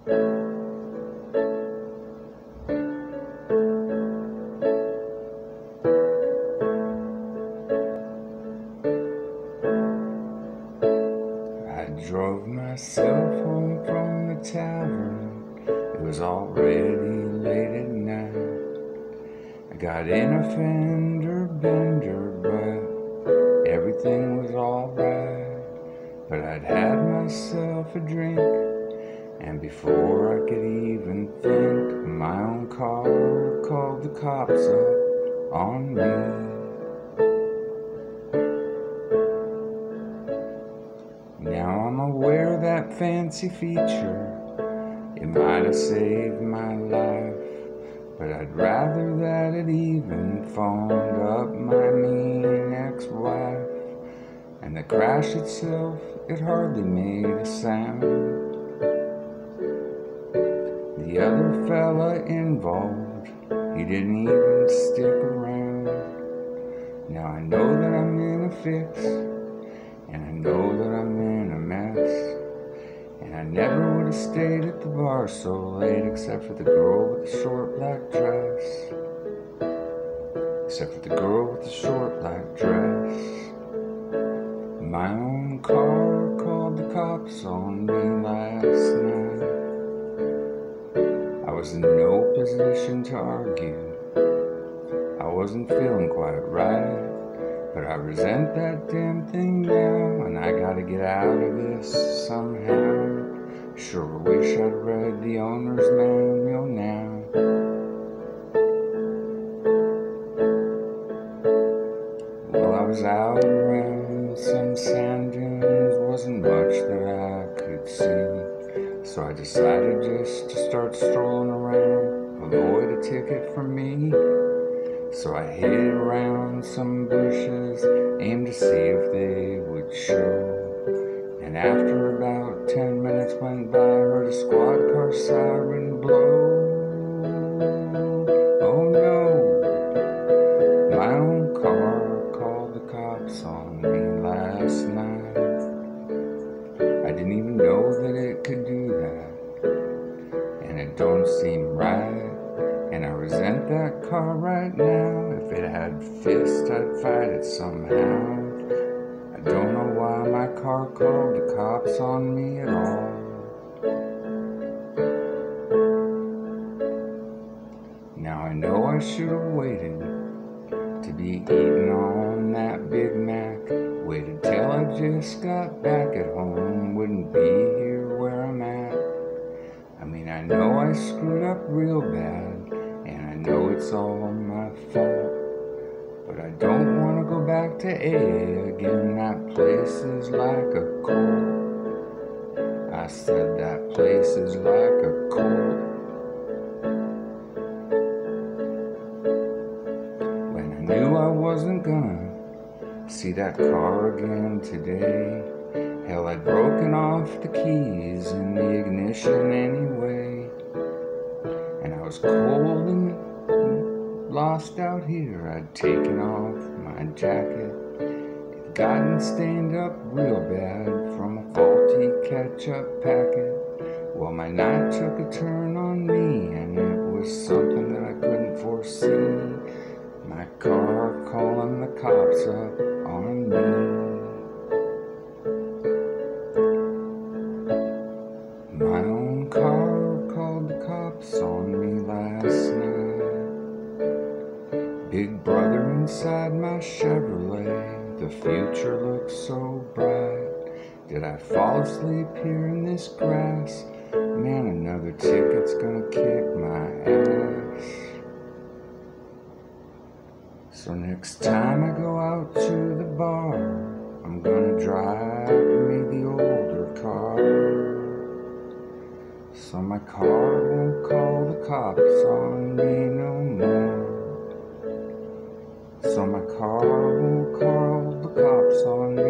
I drove myself home from the tavern. It was already late at night. I got in a fender bender, but everything was alright. But I'd had myself a drink, and before I could even think, my own car called the cops up on me. Now I'm aware that fancy feature, it might have saved my life, but I'd rather that it even phoned up my mean ex-wife. And the crash itself, it hardly made a sound. The other fella involved, he didn't even stick around. Now I know that I'm in a fix, and I know that I'm in a mess, and I never would have stayed at the bar so late except for the girl with the short black dress. Except for the girl with the short black dress. My own car called the cops on me last night. I was in no position to argue. I wasn't feeling quite right, but I resent that damn thing now, and I gotta get out of this somehow. Sure wish I'd read the owner's manual now. Well, I was out around some sand dunes, wasn't much that I could see, so I decided just to start strolling around, avoid a ticket from me. So I hid around some bushes, aimed to see if they would show. And after about 10 minutes went by, I heard a squad car siren blow. Oh no, my own car called the cops on me last night. I didn't even know that it could do that, and it don't seem right. And I resent that car right now. If it had fists, I'd fight it somehow. I don't know why my car called the cops on me at all. Now I know I should have waited to be eating on that Big Mac. Waited till I just got back at home, wouldn't be here where I'm at. I mean, I know I screwed up real bad, and I know it's all my fault, but I don't want to go back to AA again. That place is like a cult. I said that place is like a cult. When I knew I wasn't gonna see that car again today, hell, I'd broken off the keys in the ignition anyway. And I was cold and lost out here. I'd taken off my jacket. It'd gotten stained up real bad from a faulty ketchup packet. Well, my night took a turn on me, and it was something that I couldn't foresee. My car calling the cops up on me. My own car called the cops on me last night. Big brother inside my Chevrolet, the future looks so bright. Did I fall asleep here in this grass? Man, another ticket's gonna kick my ass. So next time I go out to the bar, I'm gonna drive me the older car, so my car won't call the cops on me no more. So my car won't call the cops on me